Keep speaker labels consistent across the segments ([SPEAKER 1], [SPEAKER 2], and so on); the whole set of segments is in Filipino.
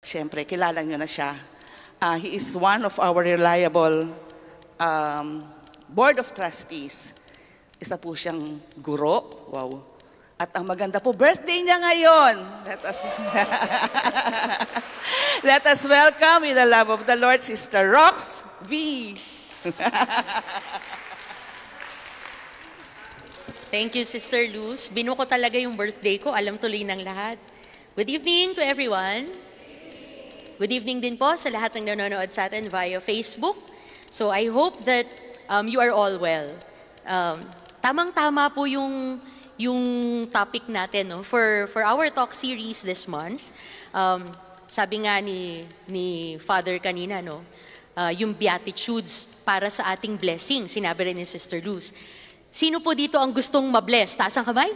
[SPEAKER 1] Siyempre, kilala nyo na siya. He is one of our reliable Board of Trustees. Isa po siyang guro. Wow. At ang maganda po, birthday niya ngayon. Let us welcome with the love of the Lord, Sister Rox V.
[SPEAKER 2] Thank you, Sister Luz. Binuko talaga yung birthday ko. Alam tuloy ng lahat. Good evening to everyone. Good evening din po sa lahat ng nanonood sa atin via Facebook. So I hope that you are all well. Tamang-tama po yung topic natin no? for our talk series this month. Sabi nga ni Father kanina, no? Yung Beatitudes para sa ating blessing. Sinabi rin ni Sister Luz. Sino po dito ang gustong mabless? Taas ang kamay?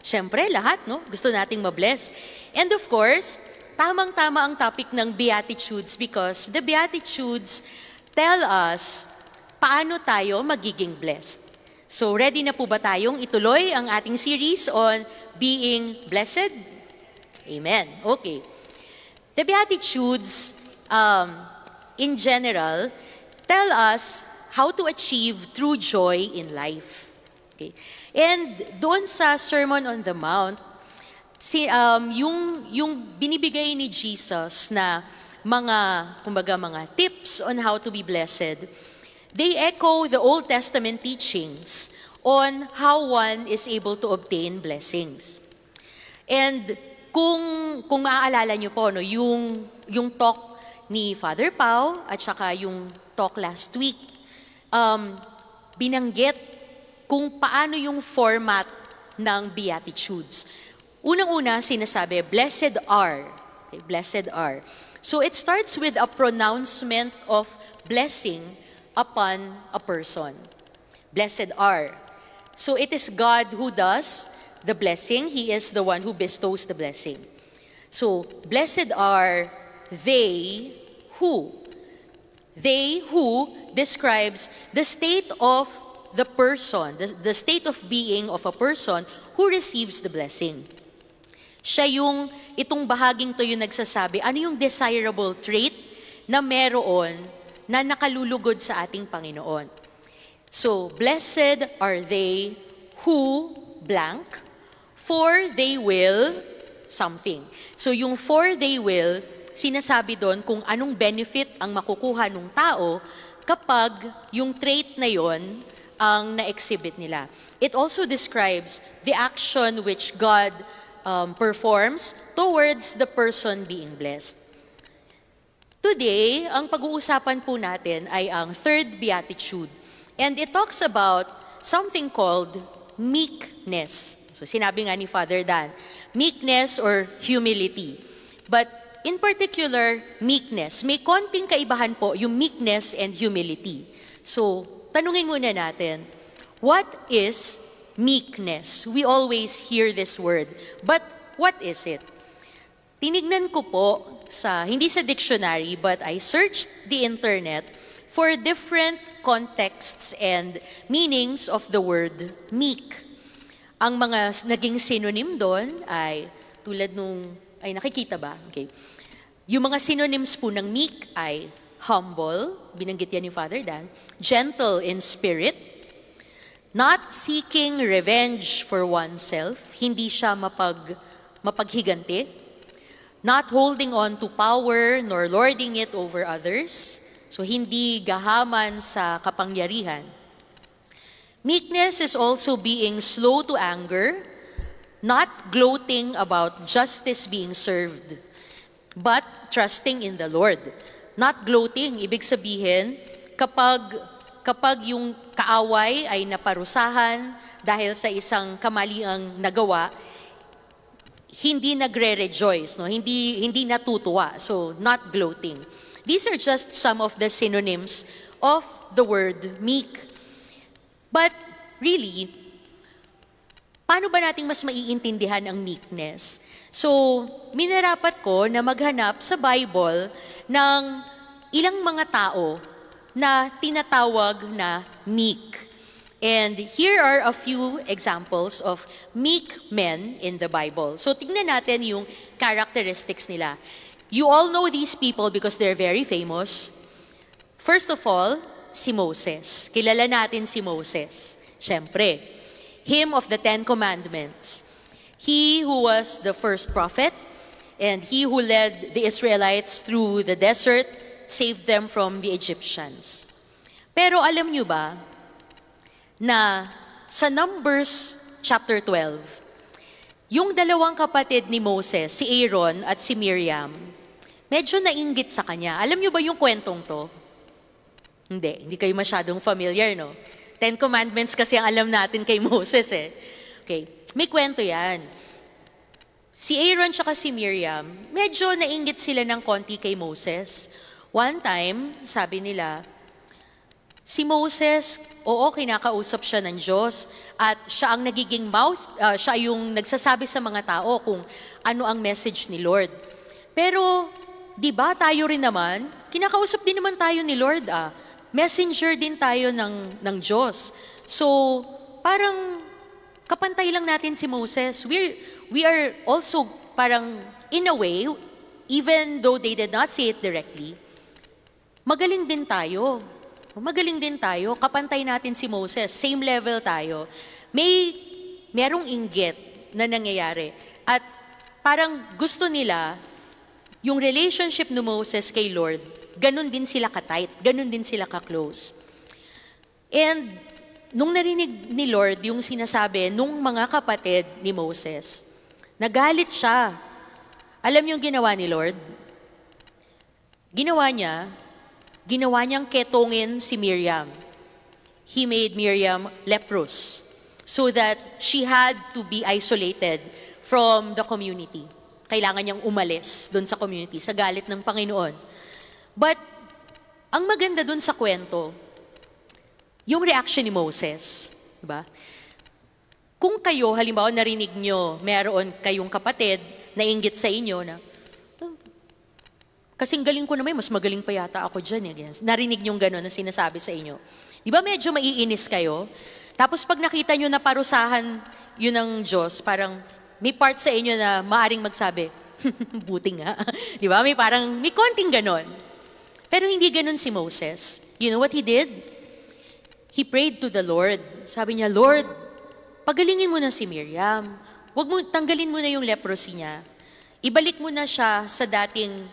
[SPEAKER 2] Siyempre, lahat, no? Gusto nating mabless. And of course, tamang-tama ang topic ng Beatitudes because the Beatitudes tell us paano tayo magiging blessed. So, ready na po ba tayong ituloy ang ating series on being blessed? Amen. Okay. The Beatitudes, in general, tell us how to achieve true joy in life. Okay. And doon sa Sermon on the Mount, yung binibigay ni Jesus na mga tips on how to be blessed, they echo the Old Testament teachings on how one is able to obtain blessings. And kung maaalala niyo po, no, yung talk ni Father Pao at saka yung talk last week, binanggit kung paano yung format ng Beatitudes. Unang-una, sinasabi, blessed are. Okay, blessed are. So it starts with a pronouncement of blessing upon a person. Blessed are. So it is God who does the blessing. He is the one who bestows the blessing. So, blessed are they who. They who describes the state of the person, the state of being of a person who receives the blessing. Siya itong bahaging to yung nagsasabi, ano yung desirable trait na meron na nakalulugod sa ating Panginoon. So, blessed are they who blank, for they will something. So, yung for they will, sinasabi doon kung anong benefit ang makukuha ng tao kapag yung trait na yon ang na-exhibit nila. It also describes the action which God performs towards the person being blessed. Today, ang pag-uusapan po natin ay ang third beatitude. And it talks about something called meekness. So sinabi nga ni Father Dan, meekness or humility. But in particular, meekness. May konting kaibahan po yung meekness and humility. So, tanungin muna natin, what is meekness? We always hear this word. But what is it? Tinignan ko po hindi sa dictionary, but I searched the internet for different contexts and meanings of the word meek. Ang mga naging synonym doon ay tulad ay nakikita ba? Okay. Yung mga synonyms po ng meek ay humble, binanggit yan ni Father Dan, gentle in spirit, not seeking revenge for oneself, hindi siya mapaghiganti, not holding on to power nor lording it over others, so hindi gahaman sa kapangyarihan. Meekness is also being slow to anger, not gloating about justice being served, but trusting in the Lord. Not gloating, ibig sabihin, kapag yung kaaway ay naparusahan dahil sa isang kamaliang nagawa, hindi nagre-rejoice, no? Hindi natutuwa. So, not gloating. These are just some of the synonyms of the word meek. But really, paano ba nating mas maiintindihan ang meekness? So, minarapat ko na maghanap sa Bible ng ilang mga tao na tinatawag na meek. And here are a few examples of meek men in the Bible. So, tingnan natin yung characteristics nila. You all know these people because they're very famous. First of all, si Moses. Kilala natin si Moses. Siyempre, him of the Ten Commandments. He who was the first prophet, and he who led the Israelites through the desert, saved them from the Egyptians. Pero alam nyo ba na sa Numbers chapter 12, yung dalawang kapatid ni Moses, si Aaron at si Miriam, medyo nainggit sa kanya. Alam nyo ba yung kwentong to? Hindi kayo masyadong familiar, no? Ten Commandments kasi ang alam natin kay Moses eh. Okay, may kwento yan. Si Aaron tsaka si Miriam, medyo nainggit sila ng konti kay Moses. One time, sabi nila, si Moses, oo, kinakausap siya ng Diyos at siya ang nagiging mouth, siya yung nagsasabi sa mga tao kung ano ang message ni Lord. Pero, di ba tayo rin naman, kinakausap din naman tayo ni Lord messenger din tayo ng Diyos. So, parang kapantay lang natin si Moses. We are also parang, in a way, even though they did not say it directly, magaling din tayo. Magaling din tayo. Kapantay natin si Moses. Same level tayo. Merong inggit na nangyayari. At parang gusto nila, yung relationship ni Moses kay Lord, ganun din sila ka-tight, ganun din sila ka-close. And nung narinig ni Lord yung sinasabi nung mga kapatid ni Moses, nagalit siya. Alam yung ginawa ni Lord? Ginawa niyang ketongin si Miriam. He made Miriam leprous so that she had to be isolated from the community. Kailangan niyang umalis doon sa community sa galit ng Panginoon. But, ang maganda doon sa kwento, yung reaction ni Moses. Diba? Kung kayo, halimbawa narinig nyo, meron kayong kapatid na inggit sa inyo na, kasing galing ko naman, mas magaling pa yata ako dyan. Narinig nyo gano'n na sinasabi sa inyo. Di ba medyo maiinis kayo? Tapos pag nakita nyo na parusahan yun ng Diyos, parang may part sa inyo na maaring magsabi, buti nga. Di ba? May konting gano'n. Pero hindi gano'n si Moses. You know what he did? He prayed to the Lord. Sabi niya, Lord, pagalingin mo na si Miriam. Tanggalin mo na yung leprosy niya. Ibalik mo na siya sa dating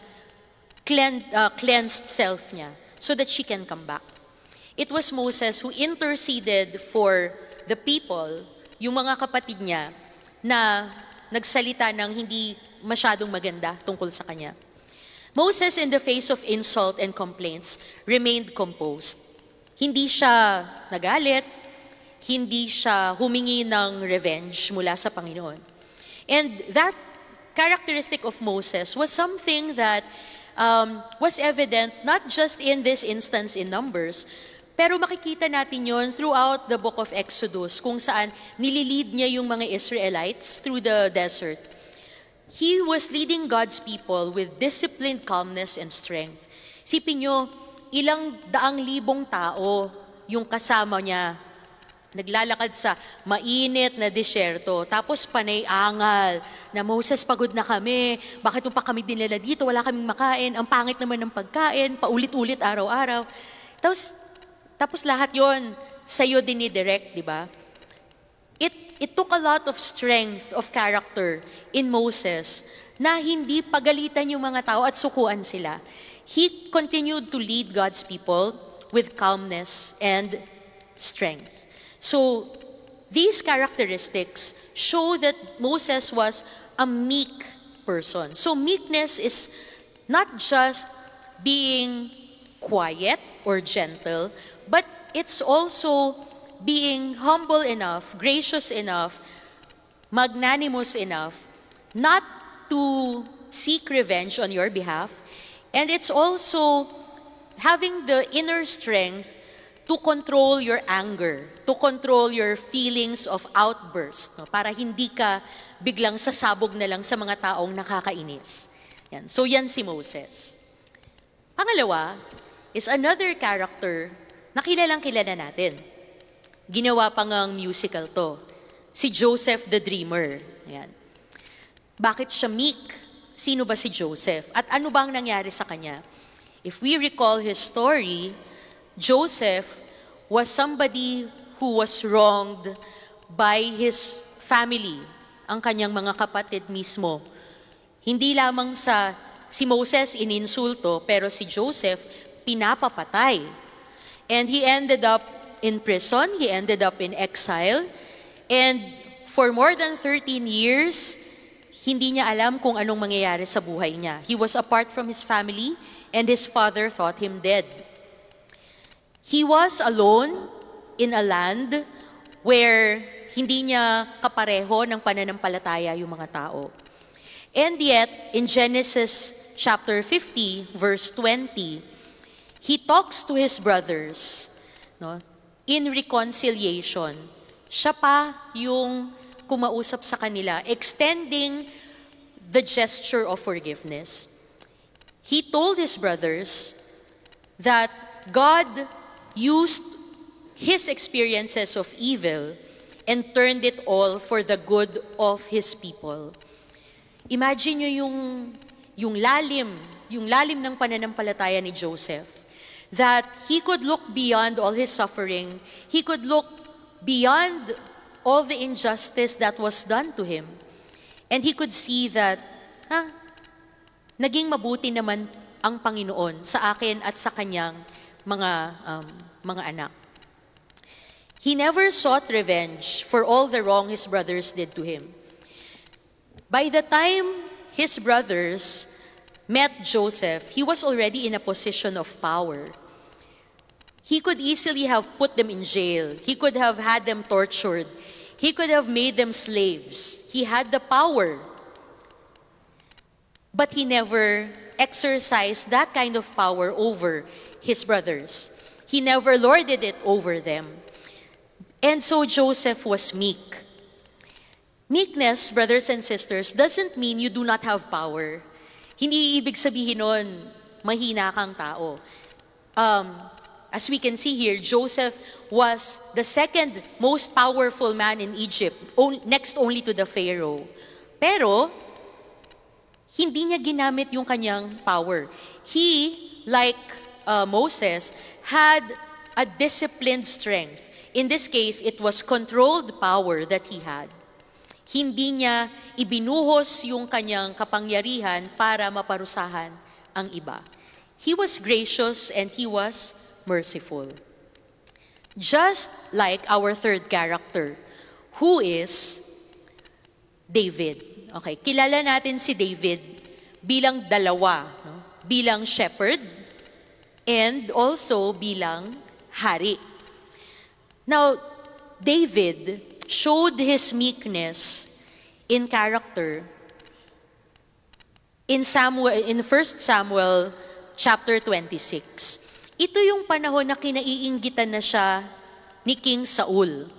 [SPEAKER 2] cleansed self niya so that she can come back. It was Moses who interceded for the people, yung mga kapatid niya, na nagsalita ng hindi masyadong maganda tungkol sa kanya. Moses, in the face of insult and complaints, remained composed. Hindi siya nagalit, hindi siya humingi ng revenge mula sa Panginoon. And that characteristic of Moses was something that was evident not just in this instance in Numbers, pero makikita natin yon throughout the book of Exodus, kung saan nililid niya yung mga Israelites through the desert. He was leading God's people with disciplined calmness and strength. Sipin nyo, ilang daang libong tao yung kasama niya. Naglalakad sa mainit na disyerto, tapos panay angal na Moses, pagod na kami, bakit pa kami dinala dito, wala kaming makain, ang pangit naman ng pagkain, paulit-ulit araw-araw. Tapos lahat yon sa'yo dinidirect, di ba? It took a lot of strength of character in Moses na hindi pagalitan yung mga tao at sukuan sila. He continued to lead God's people with calmness and strength. So, these characteristics show that Moses was a meek person. So, meekness is not just being quiet or gentle, but it's also being humble enough, gracious enough, magnanimous enough, not to seek revenge on your behalf. And it's also having the inner strength to control your anger, to control your feelings of outburst, no? Para hindi ka biglang sasabog na lang sa mga taong nakakainis. Yan. So yan si Moses. Pangalawa is another character na kilalang-kilala natin. Ginawa pa ngang musical to. Si Joseph the Dreamer. Ayan. Bakit siya meek? sino ba si Joseph at ano bang nangyari sa kanya. If we recall his story, Joseph was somebody who was wronged by his family, ang kanyang mga kapatid mismo. Hindi lamang si Moses ininsulto, pero si Joseph pinapapatay. And he ended up in prison, he ended up in exile, and for more than 13 years, hindi niya alam kung anong mangyayari sa buhay niya. He was apart from his family, and his father thought him dead. He was alone in a land where hindi niya kapareho ng pananampalataya yung mga tao. And yet, in Genesis chapter 50, verse 20, he talks to his brothers, no, in reconciliation. Siya pa yung kumausap sa kanila, extending the gesture of forgiveness. He told his brothers that God used his experiences of evil and turned it all for the good of his people. Imagine nyo yung lalim ng pananampalataya ni Joseph, that he could look beyond all his suffering, he could look beyond all the injustice that was done to him, and he could see that, naging mabuti naman ang Panginoon sa akin at sa kanyang mga anak. He never sought revenge for all the wrong his brothers did to him. By the time his brothers met Joseph, he was already in a position of power. He could easily have put them in jail. He could have had them tortured. He could have made them slaves. He had the power. But he never exercised that kind of power over his brothers. He never lorded it over them. And so Joseph was meek. Meekness, brothers and sisters, doesn't mean you do not have power. Hindi ibig sabihin nun, mahina kang tao. As we can see here, Joseph was the second most powerful man in Egypt, next only to the Pharaoh. Pero, hindi niya ginamit yung kanyang power. He, like Moses, had a disciplined strength. In this case, it was controlled power that he had. Hindi niya ibinuhos yung kanyang kapangyarihan para maparusahan ang iba. He was gracious and he was merciful. Just like our third character, who is David. Okay, kilala natin si David bilang dalawa, no? Bilang shepherd and also bilang hari. Now, David showed his meekness in character in 1 Samuel chapter 26. Ito yung panahon na kinaiinggitan na siya ni King Saul.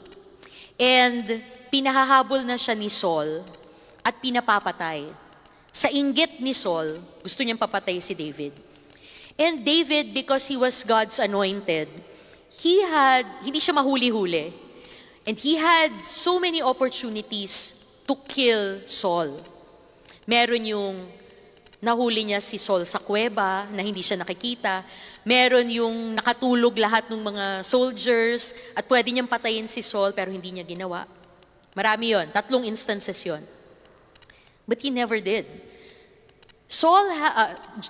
[SPEAKER 2] And pinahahabol na siya ni Saul at pinapapatay. Sa inggit ni Saul, gusto niyang papatay si David. And David, because he was God's anointed, hindi siya mahuli-huli. And he had so many opportunities to kill Saul. Meron yung nahuli niya si Saul sa kuweba na hindi siya nakikita. Meron yung nakatulog lahat ng mga soldiers at pwede niyang patayin si Saul pero hindi niya ginawa. Marami yon, 3 instances yon. But he never did.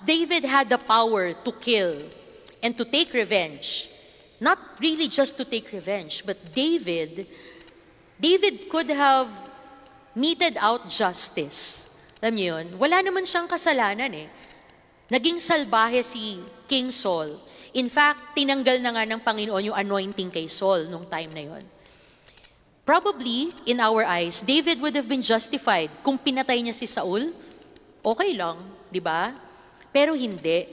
[SPEAKER 2] David had the power to kill and to take revenge. Not really just to take revenge, but David could have meted out justice. Alam niyo yun? Wala naman siyang kasalanan eh. Naging salbahe si King Saul. In fact, tinanggal na nga ng Panginoon yung anointing kay Saul nung time na yon. Probably, in our eyes, David would have been justified kung pinatay niya si Saul. Okay lang, di ba? Pero hindi.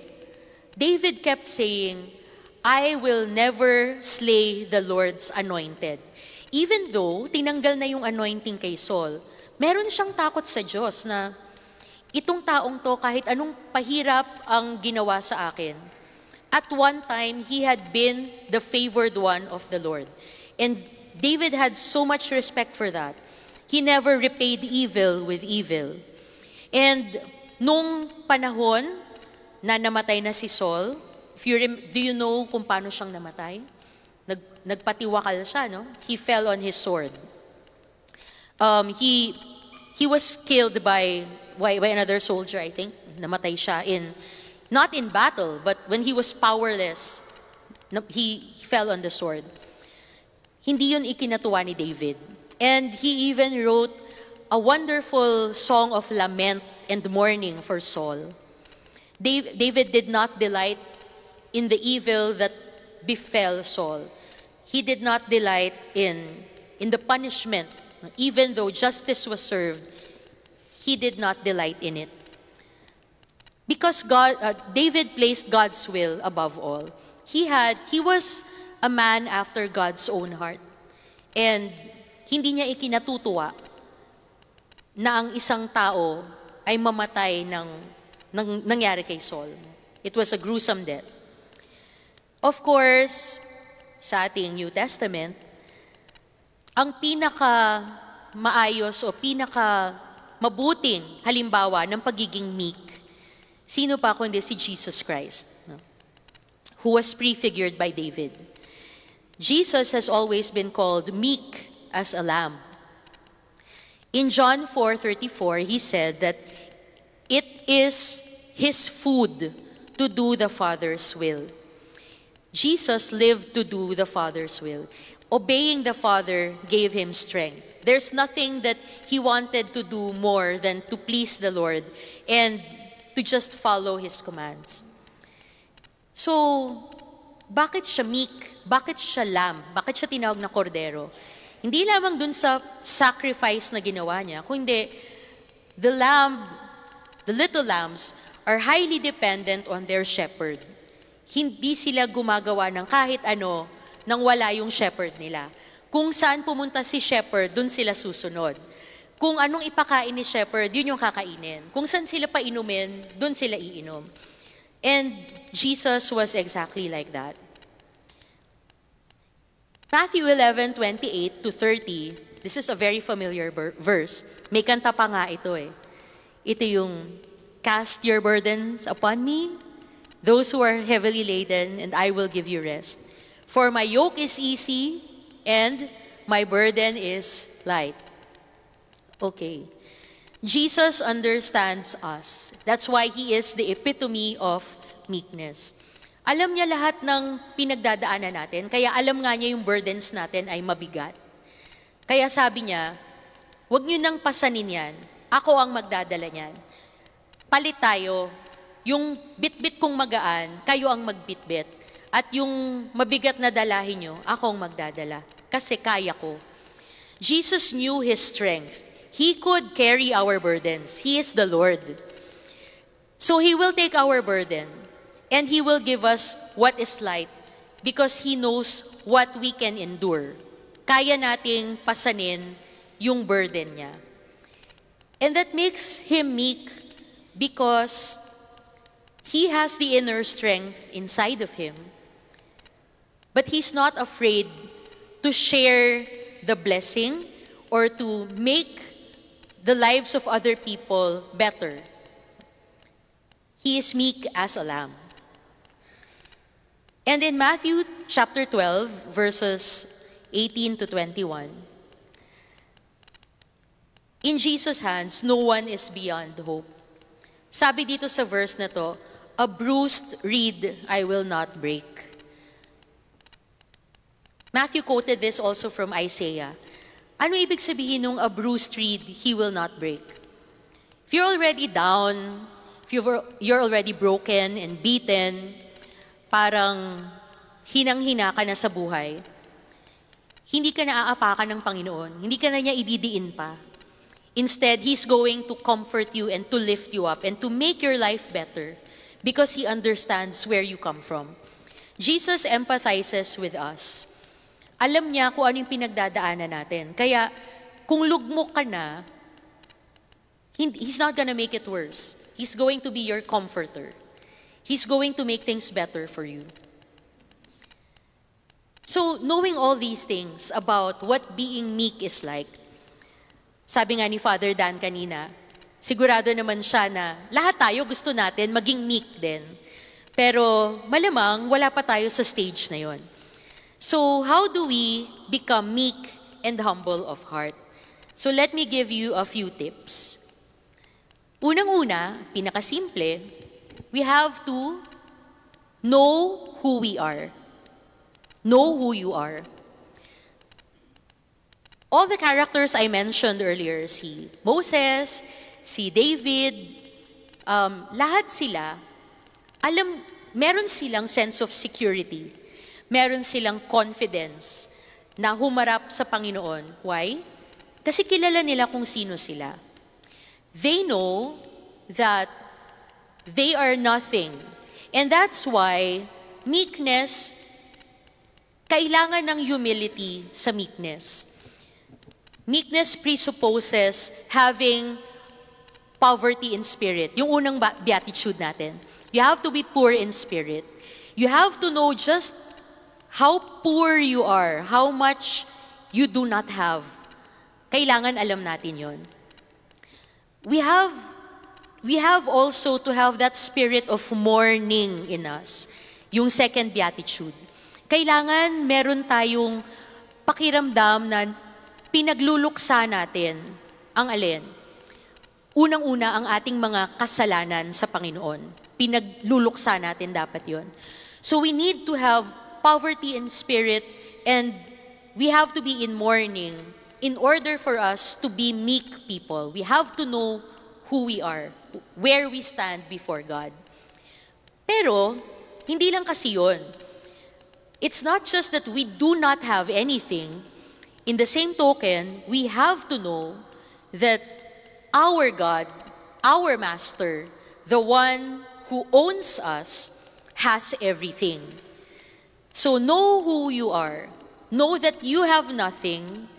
[SPEAKER 2] David kept saying, I will never slay the Lord's anointed. Even though tinanggal na yung anointing kay Saul, meron siyang takot sa Diyos na itong taong to kahit anong pahirap ang ginawa sa akin. At one time, he had been the favored one of the Lord. And David had so much respect for that. He never repaid evil with evil. And nung panahon na namatay na si Saul, do you know kung paano siyang namatay? Nagpatiwakal siya, no? He fell on his sword. He was killed by another soldier, I think. Namatay siya not in battle, but when he was powerless, he fell on the sword. Hindi yun ikinatuwa ni David. And he even wrote a wonderful song of lament and mourning for Saul. David did not delight in the evil that befell Saul. He did not delight in the punishment. Even though justice was served, he did not delight in it. Because David placed God's will above all. He was a man after God's own heart. And hindi niya ikinatutuwa na ang isang tao ay mamatay ng nangyari kay Saul. It was a gruesome death. Of course, sa ating New Testament, ang pinaka maayos o pinaka mabuting halimbawa ng pagiging meek, sino pa kundi si Jesus Christ, no? Who was prefigured by David. Jesus has always been called meek as a lamb. In John 4:34, he said that it is his food to do the Father's will. Jesus lived to do the Father's will. Obeying the Father gave him strength. There's nothing that he wanted to do more than to please the Lord and to just follow his commands. So, bakit siya meek? Bakit siya lamb? Bakit siya tinawag na kordero? Hindi lamang dun sa sacrifice na ginawa niya, kundi the little lambs are highly dependent on their shepherd. Hindi sila gumagawa ng kahit ano nang wala yung shepherd nila. Kung saan pumunta si shepherd, dun sila susunod. Kung anong ipakain ni shepherd, yun yung kakainin. Kung saan sila painumin, dun sila iinom. And Jesus was exactly like that. Matthew 11:28 to 30, this is a very familiar verse. May kanta pa nga ito eh. Ito yung, cast your burdens upon me, those who are heavily laden, and I will give you rest. For my yoke is easy, and my burden is light. Okay. Jesus understands us. That's why He is the epitome of meekness. Alam niya lahat ng pinagdadaanan natin, kaya alam nga niya yung burdens natin ay mabigat. Kaya sabi niya, huwag niyo nang pasanin yan, ako ang magdadala niyan. Palit tayo, yung bit-bit kong magaan, kayo ang magbitbit. At yung mabigat na dalahin nyo, ako ang magdadala. Kasi kaya ko. Jesus knew His strength. He could carry our burdens. He is the Lord. So He will take our burden. And He will give us what is light. Because He knows what we can endure. Kaya nating pasanin yung burden niya. And that makes Him meek because He has the inner strength inside of Him. But He's not afraid to share the blessing or to make the lives of other people better. He is meek as a lamb. And in Matthew chapter 12, verses 18 to 21, in Jesus' hands, no one is beyond hope. Sabi dito sa verse na to, a bruised reed I will not break. Matthew quoted this also from Isaiah. Ano ibig sabihin nung a bruised reed He will not break? If you're already down, if you're already broken and beaten, parang hinang-hina ka na sa buhay, hindi ka na aapakan ng Panginoon. Hindi ka na niya ididiin pa. Instead, He's going to comfort you and to lift you up and to make your life better because He understands where you come from. Jesus empathizes with us. Alam niya kung ano yung pinagdadaanan natin. Kaya, kung lugmok ka na, He's not gonna make it worse. He's going to be your comforter. He's going to make things better for you. So, knowing all these things about what being meek is like, sabi nga ni Father Dan kanina, sigurado naman siya na lahat tayo gusto natin maging meek din. Pero malamang wala pa tayo sa stage na yon. So how do we become meek and humble of heart? So let me give you a few tips. Unang-una, pinakasimple, we have to know who we are. Know who you are. All the characters I mentioned earlier, si Moses, si David, lahat sila, meron silang sense of security. Meron silang confidence na humarap sa Panginoon. Why? Kasi kilala nila kung sino sila. They know that they are nothing. And that's why meekness, kailangan ng humility sa meekness. Meekness presupposes having poverty in spirit. Yung unang beatitude natin. You have to be poor in spirit. You have to know just how poor you are, how much you do not have. Kailangan alam natin yon. We have also to have that spirit of mourning in us. Yung second beatitude. Kailangan meron tayong pakiramdam na pinagluluksa natin ang alin? Unang-una ang ating mga kasalanan sa Panginoon. Pinagluluksa natin dapat yon. So we need to have poverty in spirit and we have to be in mourning in order for us to be meek people. We have to know who we are, where we stand before God. Pero, hindi lang kasi yun. It's not just that we do not have anything. In the same token, we have to know that our God, our Master, the one who owns us, has everything. So know who you are. Know that you have nothing,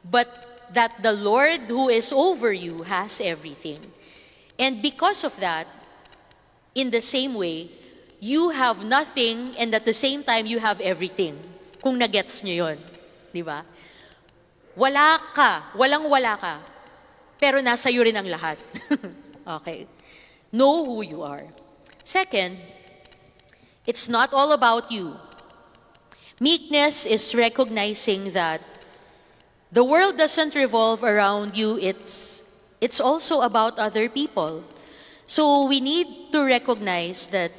[SPEAKER 2] but that the Lord who is over you has everything. And because of that, in the same way, you have nothing and at the same time you have everything. Kung nagets nyo yun. Di ba? Wala ka, walang-wala ka, pero nasa iyo rin ang lahat. Okay. Know who you are. Second, it's not all about you. Meekness is recognizing that the world doesn't revolve around you, it's also about other people. So we need to recognize that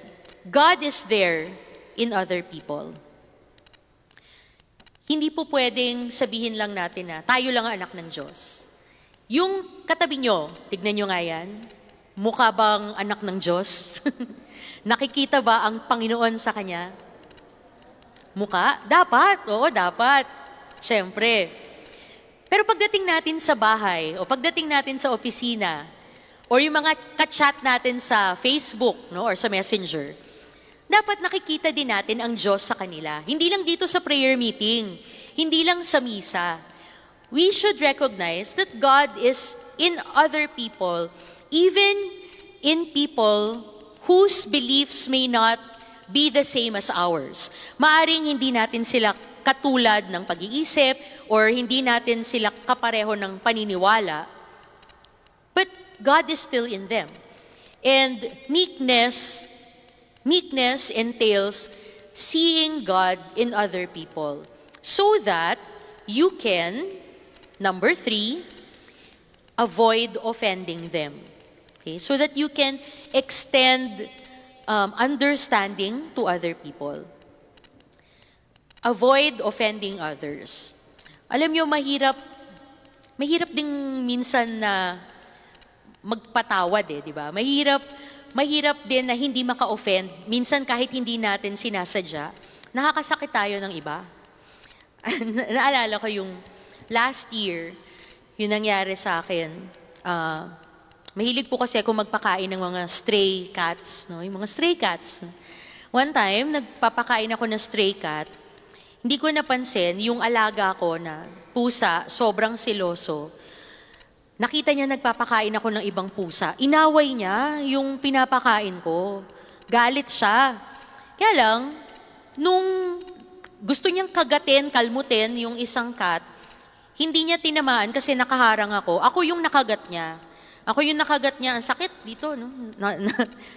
[SPEAKER 2] God is there in other people. Hindi po pwedeng sabihin lang natin na tayo lang ang anak ng Diyos. Yung katabi nyo, tignan nyo nga yan, mukha bang anak ng Diyos? Nakikita ba ang Panginoon sa kanya? Mukha? Dapat, oo dapat. Siyempre. Pero pagdating natin sa bahay, o pagdating natin sa opisina, o yung mga ka-chat natin sa Facebook, no, or sa Messenger, dapat nakikita din natin ang Diyos sa kanila. Hindi lang dito sa prayer meeting, hindi lang sa misa. We should recognize that God is in other people, even in people whose beliefs may not be the same as ours. Maaring hindi natin sila katulad ng pag-iisip or hindi natin sila kapareho ng paniniwala, but God is still in them. And meekness entails seeing God in other people so that you can, number 3, avoid offending them. Okay? So that you can extend understanding to other people. Avoid offending others. Alam niyo, mahirap ding minsan na magpatawad di ba? Mahirap din na hindi maka-offend. Minsan kahit hindi natin sinasadya, nakakasakit tayo ng iba. Naalala ko yung last year, yung nangyari sa akin. Mahilig po kasi ako magpakain ng mga stray cats. No? Yung mga stray cats. One time, nagpapakain ako ng stray cat. Hindi ko napansin yung alaga ko na pusa, sobrang siloso. Nakita niya nagpapakain ako ng ibang pusa. Inaway niya yung pinapakain ko. Galit siya. Kaya lang, nung gusto niyang kagatin, kalmutin yung isang cat, hindi niya tinamaan kasi nakaharang ako. Ako yung nakagat niya. Ako yung nakagat niya, ang sakit dito, no?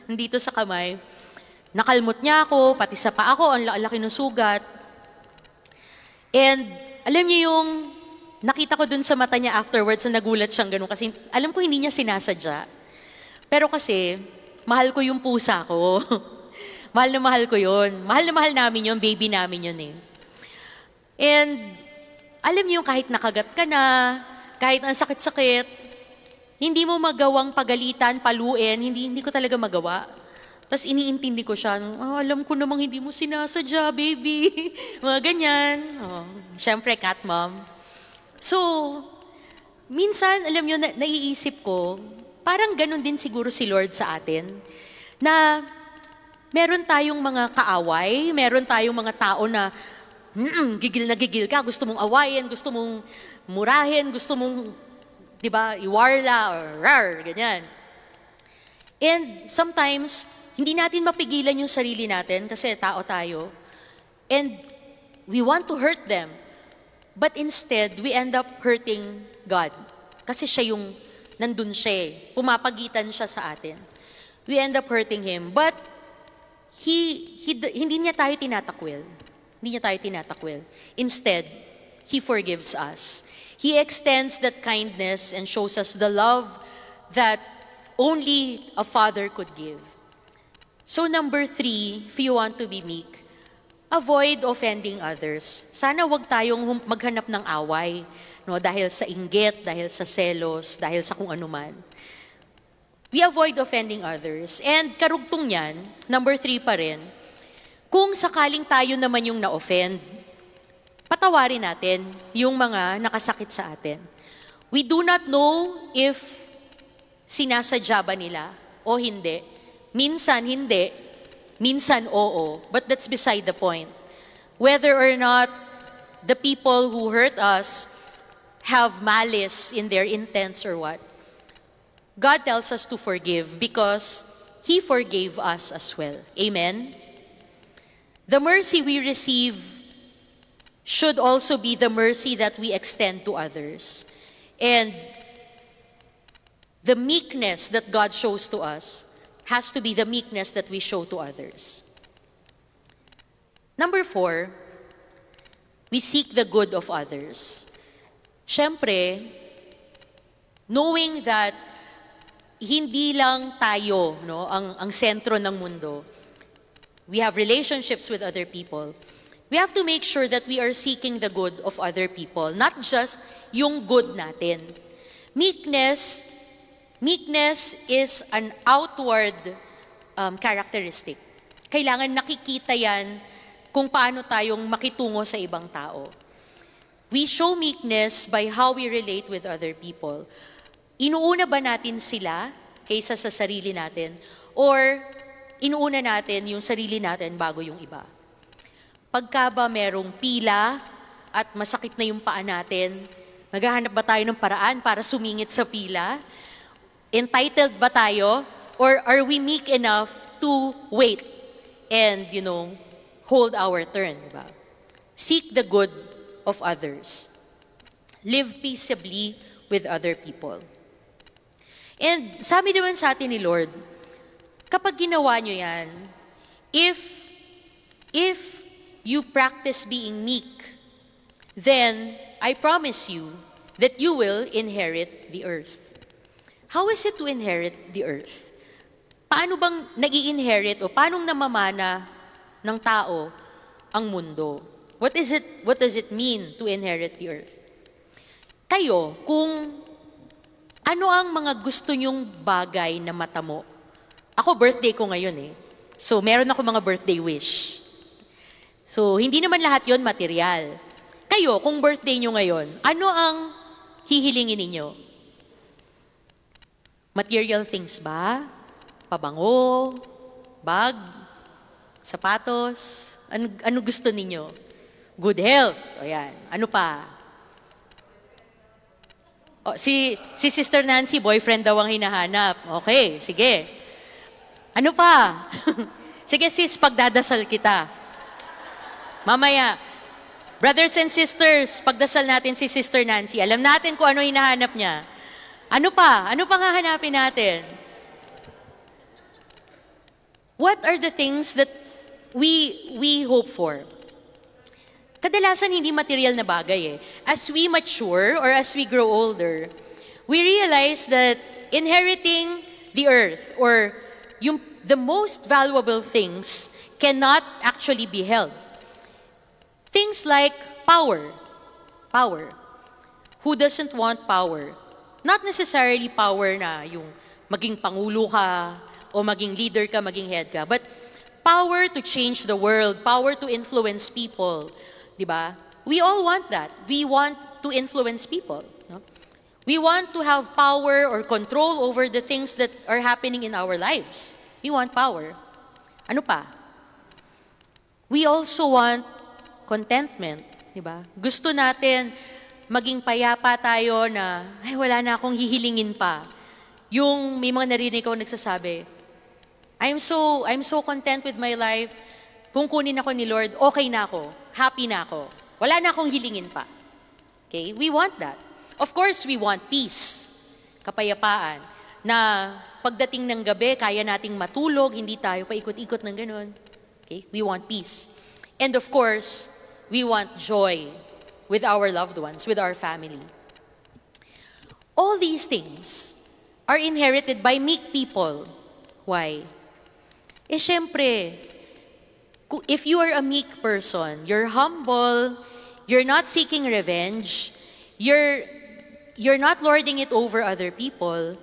[SPEAKER 2] Nandito sa kamay. Nakalmot niya ako, pati sa paa ko, ang laki ng sugat. And alam niyo yung nakita ko dun sa mata niya afterwards na nagulat siyang ganun kasi alam ko hindi niya sinasadya. Pero kasi, mahal ko yung pusa ko. Mahal na mahal ko yun. Mahal na mahal namin yun, baby namin yun eh. And alam niyo kahit nakagat ka na, kahit ang sakit-sakit, hindi mo magawang pagalitan, paluin, hindi ko talaga magawa. Tapos iniintindi ko siya, alam ko namang hindi mo sinasadya, baby. Mga ganyan. Oh, Siyempre, cat mom. So, minsan, alam niyo, naiisip ko, parang ganun din siguro si Lord sa atin, na meron tayong mga kaaway, meron tayong mga tao na gigil na gigil ka, gusto mong awayin, gusto mong murahin, gusto mong, di ba, iwarla or rar, ganyan. And sometimes, hindi natin mapigilan yung sarili natin kasi tao tayo. And we want to hurt them. But instead, we end up hurting God. Kasi siya yung nandun siya, pumapagitan siya sa atin. We end up hurting Him. But hindi niya tayo tinatakwil. Hindi niya tayo tinatakwil. Instead, He forgives us. He extends that kindness and shows us the love that only a father could give. So number 3, if you want to be meek, avoid offending others. Sana wag tayong maghanap ng away, no, dahil sa inggit, dahil sa selos, dahil sa kung ano man. We avoid offending others. And karugtong niyan, number 3 pa rin, kung sakaling tayo naman yung na-offend, patawarin natin yung mga nakasakit sa atin. We do not know if sinasadya ba nila o hindi. Minsan hindi, minsan oo, but that's beside the point. Whether or not the people who hurt us have malice in their intents or what, God tells us to forgive because He forgave us as well. Amen? The mercy we receive should also be the mercy that we extend to others. And the meekness that God shows to us has to be the meekness that we show to others. Number 4, we seek the good of others. Siyempre, knowing that hindi lang tayo, no, ang sentro ng mundo, we have relationships with other people, we have to make sure that we are seeking the good of other people, not just yung good natin. Meekness is an outward characteristic. Kailangan nakikita yan kung paano tayong makitungo sa ibang tao. We show meekness by how we relate with other people. Inuuna ba natin sila kaysa sa sarili natin? Or inuuna natin yung sarili natin bago yung iba? Pagka ba merong pila at masakit na yung paa natin, maghahanap ba tayo ng paraan para sumingit sa pila? Entitled ba tayo? Or are we meek enough to wait and, hold our turn? Diba? Seek the good of others. Live peaceably with other people. And sabi naman sa atin ni Lord, kapag ginawa nyo yan, if you practice being meek, then I promise you that you will inherit the earth. How is it to inherit the earth? Paano bang nag-i-inherit o paano namamana ng tao ang mundo? What does it mean to inherit the earth? Kayo, kung ano ang mga gusto nyong bagay na matamo? Ako, birthday ko ngayon eh. So, meron ako mga birthday wish. So, hindi naman lahat yon material. Kayo, kung birthday nyo ngayon, ano ang hihilingin ninyo? Material things ba? Pabango? Bag? Sapatos? Ano gusto ninyo? Good health. O yan. Ano pa? O, si Sister Nancy, boyfriend daw ang hinahanap. Okay, sige. Ano pa? Sige sis, pagdadasal kita. Mamaya, brothers and sisters, pagdasal natin si Sister Nancy. Alam natin kung ano hinahanap niya. Ano pa? Ano pang hahanapin natin? What are the things that we hope for? Kadalasan hindi material na bagay eh. As we mature or as we grow older, we realize that inheriting the earth or the most valuable things cannot actually be held. Things like power. Power. Who doesn't want power? Not necessarily power na yung maging pangulo ka o maging leader ka, maging head ka, but power to change the world, power to influence people. Diba? We all want that. We want to influence people. No? We want to have power or control over the things that are happening in our lives. We want power. Ano pa? We also want contentment. Diba? Gusto natin maging payapa tayo na, ay wala na akong hihilingin pa. Yung may mga narinig ko nagsasabi, I'm so content with my life. Kung kunin ako ni Lord, okay na ako. Happy na ako. Wala na akong hilingin pa. Okay? We want that. Of course, we want peace. Kapayapaan. Na pagdating ng gabi, kaya nating matulog, hindi tayo paikot-ikot ng ganun. Okay? We want peace. And of course, we want joy with our loved ones, with our family. All these things are inherited by meek people. Why? Eh, syempre, if you are a meek person, you're humble, you're not seeking revenge, you're not lording it over other people,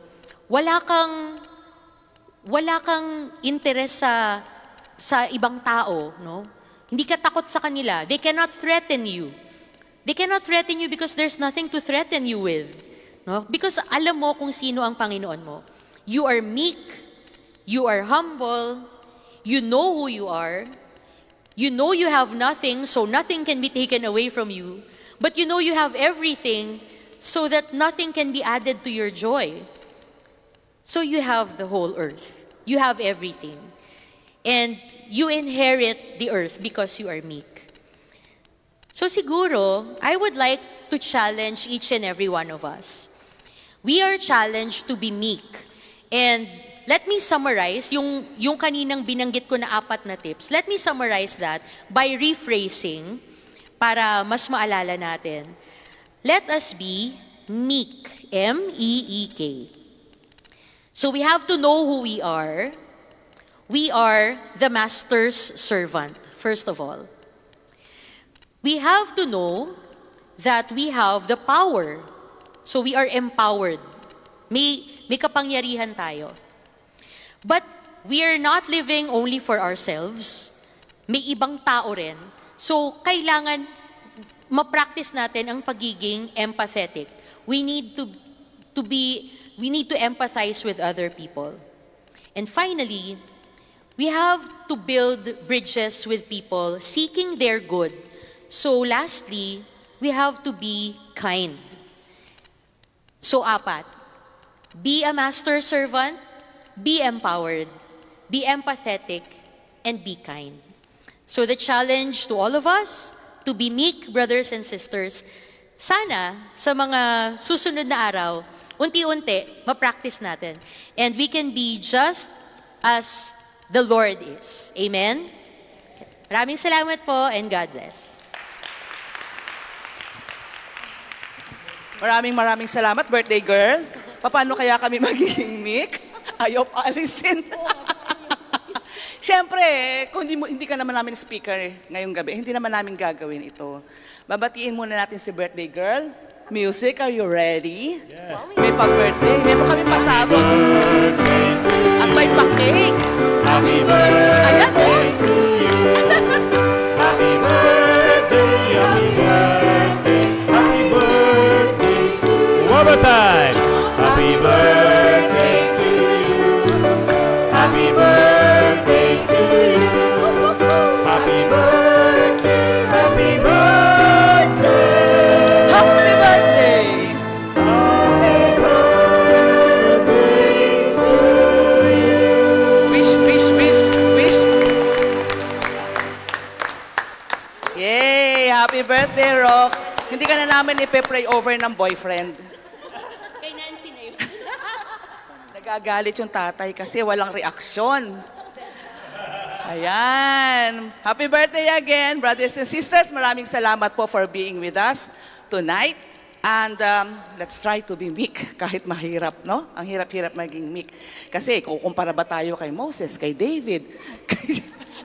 [SPEAKER 2] wala kang interest sa ibang tao, no? Hindi ka takot sa kanila. They cannot threaten you. They cannot threaten you because there's nothing to threaten you with. No? Because alam mo kung sino ang Panginoon mo. You are meek, you are humble, you know who you are, you know you have nothing, so nothing can be taken away from you, but you know you have everything, so that nothing can be added to your joy. So you have the whole earth. You have everything. And you inherit the earth because you are meek. So siguro, I would like to challenge each and every one of us. We are challenged to be meek. And let me summarize yung kaninang binanggit ko na 4 na tips. Let me summarize that by rephrasing para mas maalala natin. Let us be meek. M-E-E-K. So we have to know who we are. We are the master's servant, first of all. We have to know that we have the power. So we are empowered. May kapangyarihan tayo. But we are not living only for ourselves. May ibang tao rin. So kailangan ma-practice natin ang pagiging empathetic. We need to empathize with other people. And finally, we have to build bridges with people seeking their good. So lastly, we have to be kind. So 4, be a master servant, be empowered, be empathetic, and be kind. So the challenge to all of us, to be meek, brothers and sisters, sana sa mga susunod na araw, unti-unti, ma-practice natin. And we can be just as the Lord is. Amen? Maraming salamat po and God bless.
[SPEAKER 1] Maraming salamat, birthday girl. Paano kaya kami magiging meek? Ayaw pa alisin. Siyempre, kung hindi ka naman namin speaker ngayong gabi, hindi naman namin gagawin ito. Babatiin muna natin si birthday girl. Music, are you ready? Yeah. May pa-birthday. May pa kami pasabot. At may pa-cake.
[SPEAKER 3] Happy birthday
[SPEAKER 1] Ayan,
[SPEAKER 3] to you. Happy birthday, happy birthday, happy birthday to you. One more time. Happy birthday to you. Happy birthday to you. Happy birthday, happy birthday.
[SPEAKER 1] Happy birthday!
[SPEAKER 3] Happy birthday to you.
[SPEAKER 1] Wish. Yay! Happy birthday, Rox! Hindi ka na namin ipe-pray over ng boyfriend.
[SPEAKER 2] Kay Nancy na yun.
[SPEAKER 1] Magagalit yung tatay kasi walang reaksyon. Ayan. Happy birthday again, brothers and sisters. Maraming salamat po for being with us tonight. And let's try to be meek kahit mahirap, no? Ang hirap-hirap maging meek. Kasi kukumpara ba tayo kay Moses, kay David,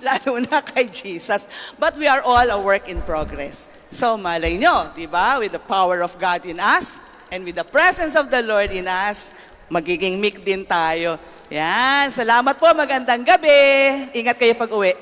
[SPEAKER 1] lalo na kay Jesus. But we are all a work in progress. So malay nyo, di ba? With the power of God in us and with the presence of the Lord in us, magiging meek din tayo. Yan. Salamat po. Magandang gabi. Ingat kayo pag-uwi.